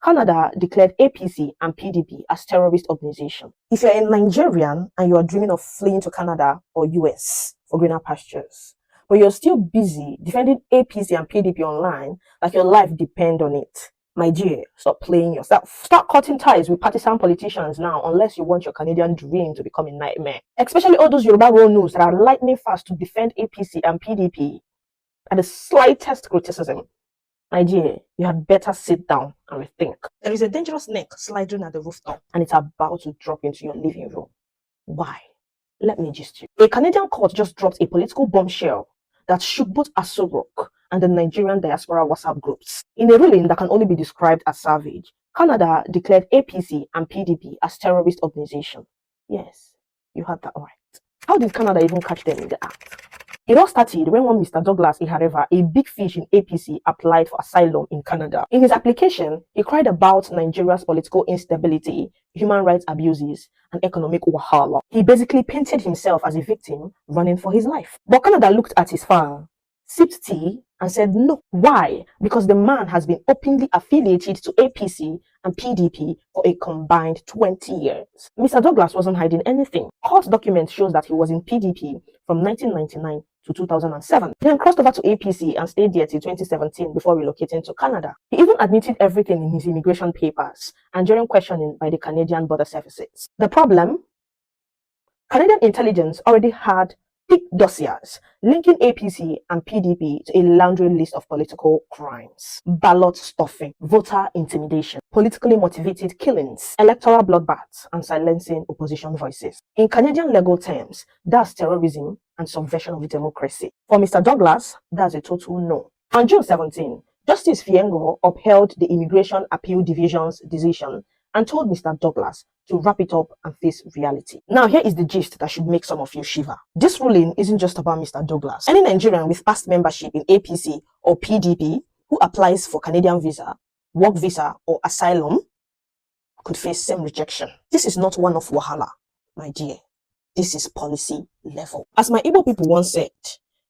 Canada declared APC and PDP as terrorist organizations. If you're a Nigerian and you are dreaming of fleeing to Canada or US for greener pastures, but you're still busy defending APC and PDP online like your life depends on it, my dear, stop playing yourself. Start cutting ties with partisan politicians now unless you want your Canadian dream to become a nightmare. Especially all those Yoruba road news that are lightning fast to defend APC and PDP at the slightest criticism. My dear, you had better sit down and rethink. There is a dangerous snake sliding at the rooftop and it's about to drop into your living room. Why? Let me gist you. A Canadian court just dropped a political bombshell that shook both Aso Rock and the Nigerian diaspora WhatsApp groups. In a ruling that can only be described as savage, Canada declared APC and PDP as terrorist organizations. Yes, you heard that right. How did Canada even catch them in the act? It all started when one Mr. Douglas Ihareva, a big fish in APC, applied for asylum in Canada. In his application, he cried about Nigeria's political instability, human rights abuses, and economic wahala. He basically painted himself as a victim running for his life. But Canada looked at his file, sipped tea, and said no. Why? Because the man has been openly affiliated to APC and PDP for a combined 20 years. Mr. Douglas wasn't hiding anything. Court documents shows that he was in PDP from 1999 to 2007. Then crossed over to APC and stayed there till 2017 before relocating to Canada. He even admitted everything in his immigration papers and during questioning by the Canadian Border Services. The problem? Canadian intelligence already had thick dossiers linking APC and PDP to a laundry list of political crimes, ballot stuffing, voter intimidation, politically motivated killings, electoral bloodbaths, and silencing opposition voices. In Canadian legal terms, that's terrorism and subversion of democracy. For Mr. Douglas, that's a total no. On June 17, Justice Fiengo upheld the Immigration Appeal Division's decision and told Mr. Douglas to wrap it up and face reality. Now, here is the gist that should make some of you shiver. This ruling isn't just about Mr. Douglas. Any Nigerian with past membership in APC or PDP who applies for Canadian visa, work visa, or asylum could face same rejection. This is not one of wahala, my dear. This is policy level. As my Igbo people once said,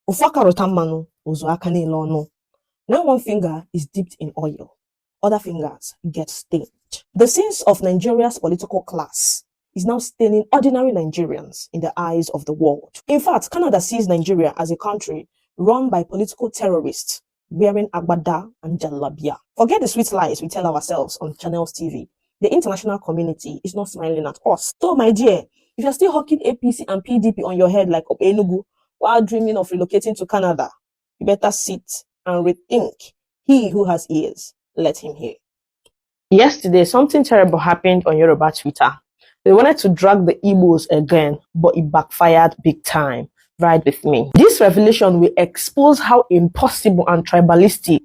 "Ufaka rotamanu ozuakane lono." When one finger is dipped in oil, other fingers get stained. The sins of Nigeria's political class is now staining ordinary Nigerians in the eyes of the world. In fact, Canada sees Nigeria as a country run by political terrorists wearing agbada and jalabia. Forget the sweet lies we tell ourselves on Channels TV. The international community is not smiling at us. So, my dear, if you're still hawking APC and PDP on your head like Enugu while dreaming of relocating to Canada, you better sit and rethink. He who has ears, let him hear. Yesterday, something terrible happened on Yoruba Twitter. They wanted to drag the Igbos again, but it backfired big time. Ride with me. This revelation will expose how impossible and tribalistic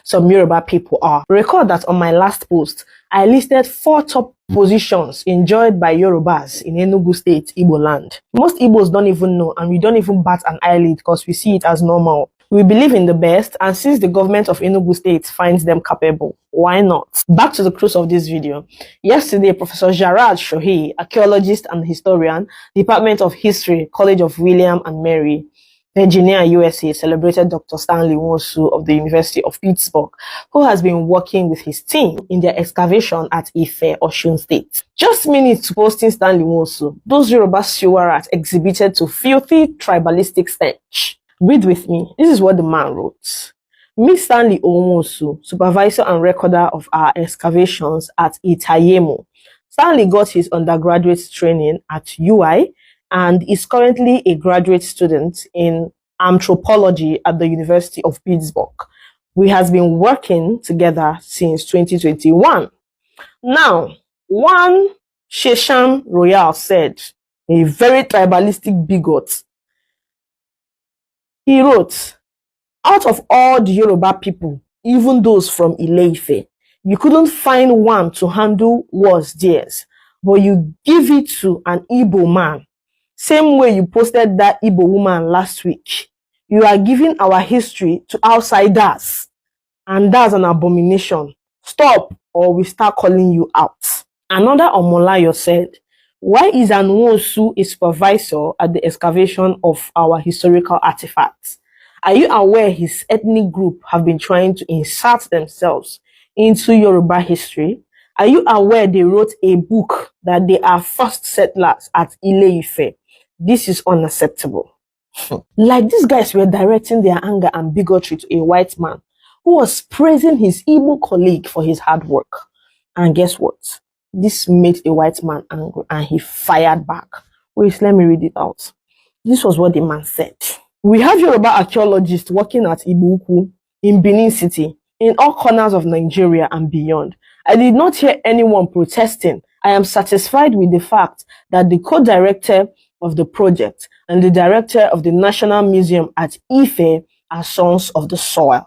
some Yoruba people are. Recall that on my last post, I listed 4 top positions enjoyed by Yorubas in Enugu State, Igbo land. Most Igbos don't even know, and we don't even bat an eyelid because we see it as normal. We believe in the best, and since the government of Enugu State finds them capable, why not? Back to the crux of this video. Yesterday, Professor Jarrad Shohei, archaeologist and historian, Department of History, College of William and Mary, Virginia, USA, celebrated Dr. Stanley Nwosu of the University of Pittsburgh, who has been working with his team in their excavation at Ife, Osun State. Just minutes to posting Stanley Nwosu, those Yoruba stewards exhibited to filthy tribalistic stench. Read with me. This is what the man wrote. Miss Stanley Nwosu, supervisor and recorder of our excavations at Itayemu. Stanley got his undergraduate training at UI and is currently a graduate student in anthropology at the University of Pittsburgh. We have been working together since 2021. Now, one Sheshan Royal said, a very tribalistic bigot. He wrote, out of all the Yoruba people, even those from Ile-Ife, you couldn't find one to handle what's theirs, but you give it to an Igbo man. Same way you posted that Igbo woman last week. You are giving our history to outsiders, and that's an abomination. Stop, or we start calling you out. Another Omolayo said, why is Nwosu a supervisor at the excavation of our historical artifacts? Are you aware his ethnic group have been trying to insert themselves into Yoruba history? Are you aware they wrote a book that they are first settlers at Ile-Ife? This is unacceptable. Like these guys were directing their anger and bigotry to a white man who was praising his Igbo colleague for his hard work. And guess what? This made a white man angry and he fired back. Wait, let me read it out. This was what the man said. We have Yoruba archaeologists working at Ibuku in Benin City, in all corners of Nigeria and beyond. I did not hear anyone protesting. I am satisfied with the fact that the co-director of the project and the director of the National Museum at Ife are sons of the soil.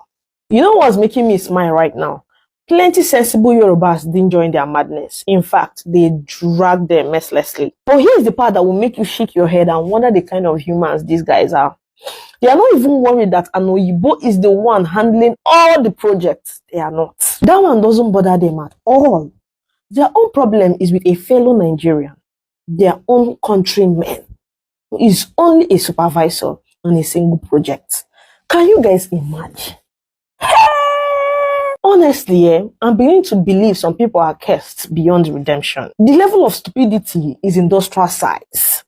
You know what's making me smile right now? Plenty sensible Yorubas didn't join their madness. In fact, they dragged them mercilessly. But here's the part that will make you shake your head and wonder the kind of humans these guys are. They are not even worried that an Oyibo is the one handling all the projects. They are not. That one doesn't bother them at all. Their own problem is with a fellow Nigerian, their own countryman, who is only a supervisor on a single project. Can you guys imagine? Honestly, I'm beginning to believe some people are cursed beyond redemption. The level of stupidity is industrial size.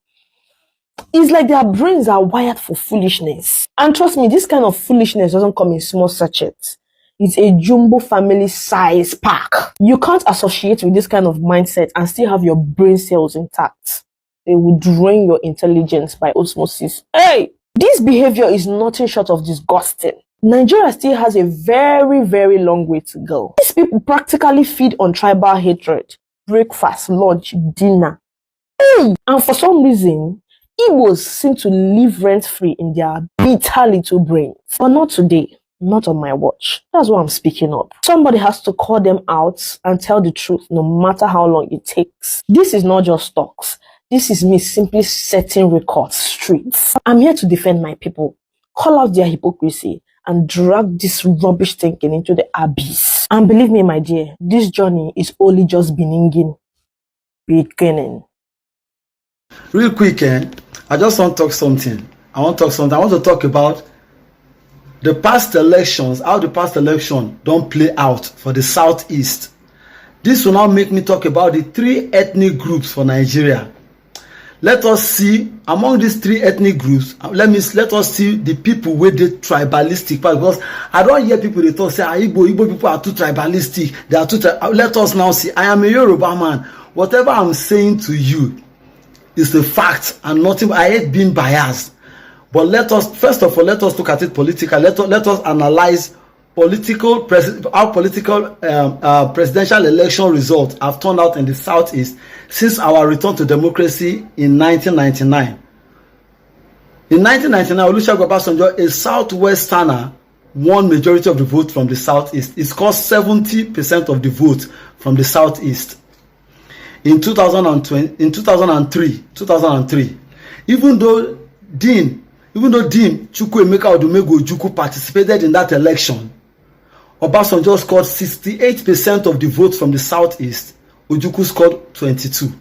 It's like their brains are wired for foolishness. And trust me, this kind of foolishness doesn't come in small sachets. It's a jumbo family size pack. You can't associate with this kind of mindset and still have your brain cells intact. They will drain your intelligence by osmosis. Hey, this behavior is nothing short of disgusting. Nigeria still has a very, very long way to go. These people practically feed on tribal hatred. Breakfast, lunch, dinner. Hey! And for some reason, Igbos seem to live rent-free in their bitter little brains. But not today. Not on my watch. That's why I'm speaking up. Somebody has to call them out and tell the truth no matter how long it takes. This is not just talks. This is me simply setting records straight. I'm here to defend my people, call out their hypocrisy, and drag this rubbish thinking into the abyss. And believe me, my dear, this journey is only just beginning. Real quick, I just want to talk something. I want to talk about the past elections, how the past election don't play out for the Southeast. This will now make me talk about the three ethnic groups for Nigeria. Let us see among these three ethnic groups. Let us see the people with the tribalistic part, because I don't hear people they talk say Igbo people are too tribalistic. They are too. Let us now see. I am a Yoruba man. Whatever I'm saying to you is a fact and nothing. I hate being biased. But let us first of all let us look at it politically. Let us analyze how political presidential election results have turned out in the Southeast since our return to democracy in 1999. In 1999, Olusegun Obasanjo, a Southwesterner, won majority of the vote from the Southeast. It scored 70% of the vote from the Southeast. In 2003, even though Dean Chukwuemeka Odumegwu Ojukwu participated in that election, Obasanjo scored 68% of the votes from the Southeast. Ojukwu scored 22%.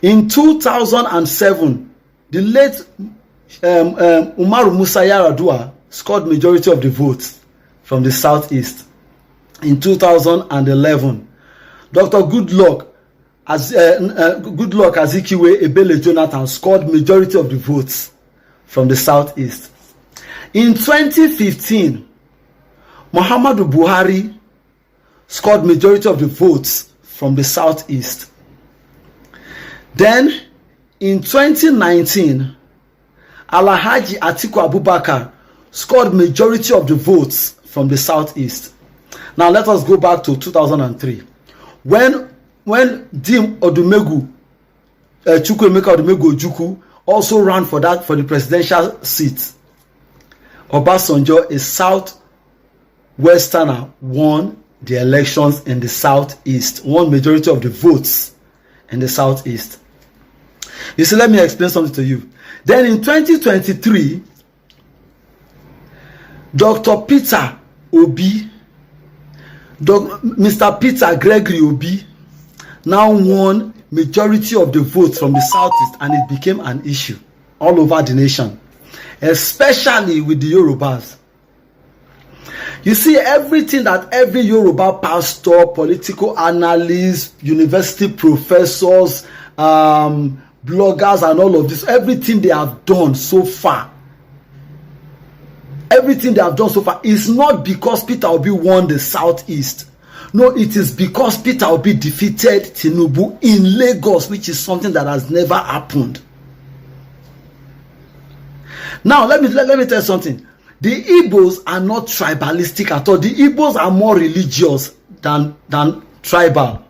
In 2007, the late Umaru Musa Yar'Adua scored majority of the votes from the Southeast. In 2011, Dr. Goodluck Azikiwe Ebele Jonathan scored majority of the votes from the Southeast. In 2015, Muhammadu Buhari scored majority of the votes from the Southeast. Then, in 2019, Alhaji Atiku Abubakar scored majority of the votes from the Southeast. Now, let us go back to 2003. When Dim Odumegwu, Chukwuemeka Odumegwu Ojukwu also ran for the presidential seat, Obasanjo, a Southwesterner, won the elections in the Southeast, won majority of the votes in the Southeast. You see, let me explain something to you. Then in 2023, Dr. Peter Obi, Mr. Peter Gregory Obi, now won majority of the votes from the Southeast, and it became an issue all over the nation, especially with the Yorubas. You see, everything that every Yoruba pastor, political analyst, university professors, bloggers and all of this, everything they have done so far, is not because Peter Obi won the Southeast. No, it is because Peter Obi defeated Tinubu in Lagos, which is something that has never happened. Now, let me tell you something. The Igbos are not tribalistic at all. The Igbos are more religious than tribal.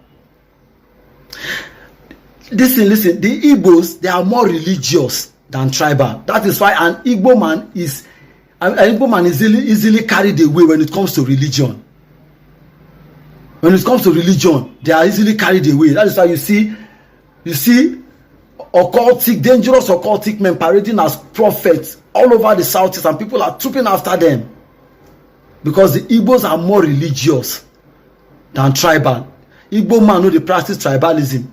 Listen. The Igbos, they are more religious than tribal. That is why an Igbo man is easily carried away when it comes to religion. When it comes to religion, they are easily carried away. That is why you see dangerous occultic men parading as prophets all over the Southeast, and people are trooping after them because the Igbos are more religious than tribal. Igbo man know they practice tribalism,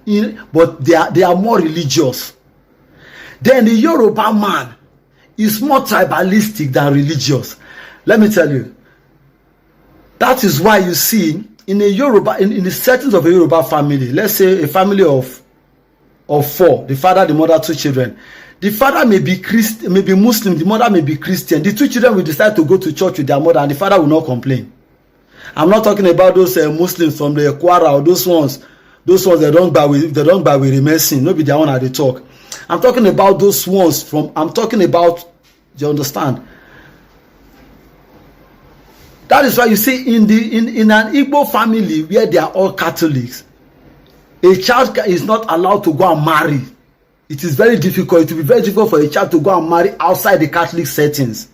but they are more religious. Then the Yoruba man is more tribalistic than religious. Let me tell you. That is why you see in a Yoruba, in the settings of a Yoruba family, let's say a family of four, the father, the mother, 2 children. The father may be Christian, may be Muslim, the mother may be Christian. The 2 children will decide to go to church with their mother, and the father will not complain. I'm not talking about those Muslims from the Kwara or those ones they don't buy with medicine. No be their own at the talk. I'm talking about those ones do you understand? That is why you see in an Igbo family where they are all Catholics, a child is not allowed to go and marry. It is very difficult. It will be very difficult for a child to go and marry outside the Catholic settings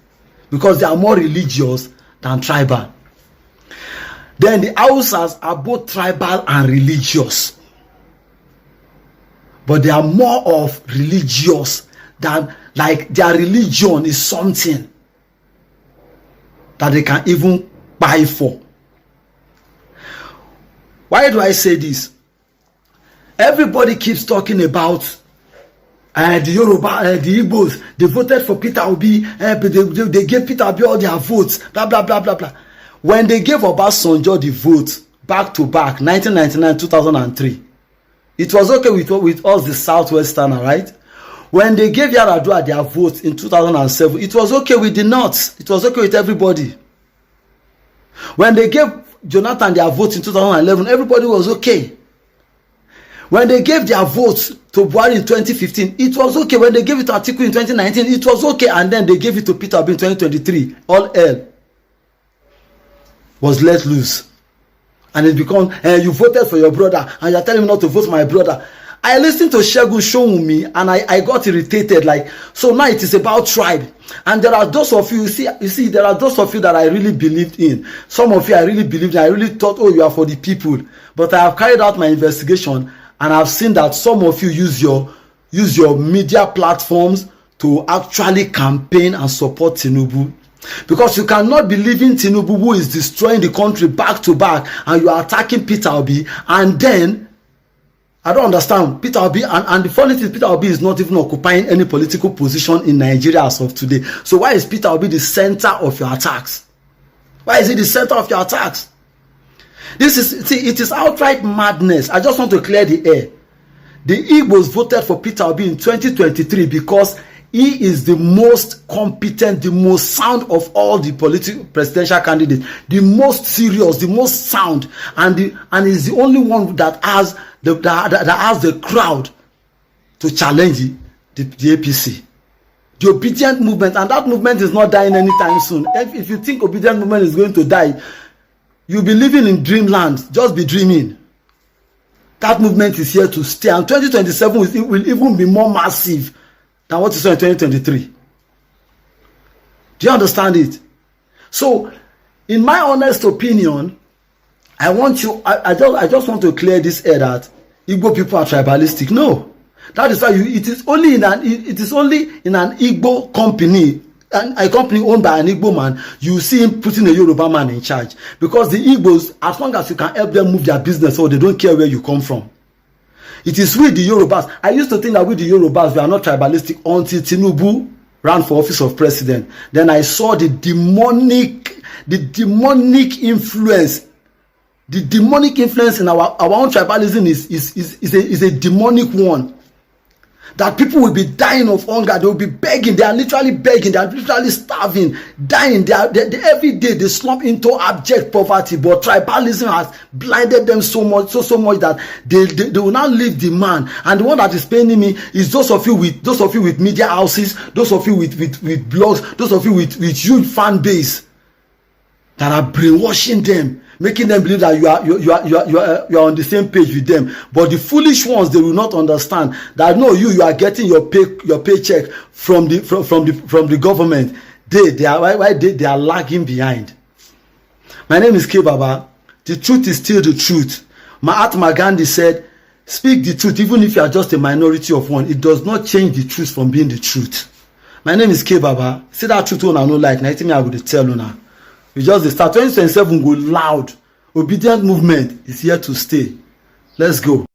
because they are more religious than tribal. Then the Hausas are both tribal and religious, but they are more of religious than, like, their religion is something that they can even buy for. Why do I say this? Everybody keeps talking about the Yoruba, the Igbos, they voted for Peter Obi, they gave Peter Obi all their votes, blah, blah, blah, blah, blah. When they gave Obasanjo the vote back to back, 1999, 2003, it was okay with us, the Southwesterner, right? When they gave Yaradua their votes in 2007, it was okay with the North. It was okay with everybody. When they gave Jonathan their votes in 2011, everybody was okay. When they gave their votes to Buhari in 2015, it was okay. When they gave it to Atiku in 2019, it was okay. And then they gave it to Peter Obi in 2023. All hell was let loose. And it became, you voted for your brother, and you're telling me not to vote for my brother. I listened to Segun Showunmi, and I got irritated. Like, so now it is about tribe. And there are those of you see, there are those of you that I really believed in. Some of you I really believed in. I really thought, oh, you are for the people. But I have carried out my investigation, and I've seen that some of you use your media platforms to actually campaign and support Tinubu. Because you cannot believe in Tinubu, who is destroying the country back to back, and you are attacking Peter Obi, and then I don't understand. Peter Obi, and the funny thing is, Peter Obi is not even occupying any political position in Nigeria as of today. So why is Peter Obi the center of your attacks? Why is he the center of your attacks? It is outright madness. I just want to clear the air. The Igbos voted for Peter Obi in 2023 because he is the most competent, the most sound of all the presidential candidates, the most serious, the most sound, and is the only one that has the crowd to challenge the APC. The obedient movement, and that movement is not dying anytime soon. If you think obedient movement is going to die, you'll be living in dreamland. Just be dreaming. That movement is here to stay, and 2027 will even be more massive than what you saw in 2023. Do you understand it? So, in my honest opinion, I just want to clear this air that Igbo people are tribalistic. No, that is why it is only in an Igbo company, a company owned by an Igbo man, you see him putting a Yoruba man in charge, because the Igbos, as long as you can help them move their business, or they don't care where you come from. It is with the Yorubas. I used to think that with the Yorubas we are not tribalistic until Tinubu ran for office of president. Then I saw the demonic the demonic influence in our own tribalism is a demonic one. That people will be dying of hunger, they will be begging, they are literally begging, they are literally starving, dying. They every day they slump into abject poverty, but tribalism has blinded them so much that they will not leave the man. And the one that is paining me is those of you with media houses, those of you with blogs, those of you with huge fan base that are brainwashing them, making them believe that you are on the same page with them. But the foolish ones, they will not understand that no, you are getting your paycheck from the government. They are lagging behind. My name is K Baba. The truth is still the truth. Mahatma Gandhi said, "Speak the truth, even if you are just a minority of one. It does not change the truth from being the truth." My name is K Baba. See that truth one I no like. Now me I will tell you now. We just the start 2027 go loud. Obedient movement is here to stay. Let's go.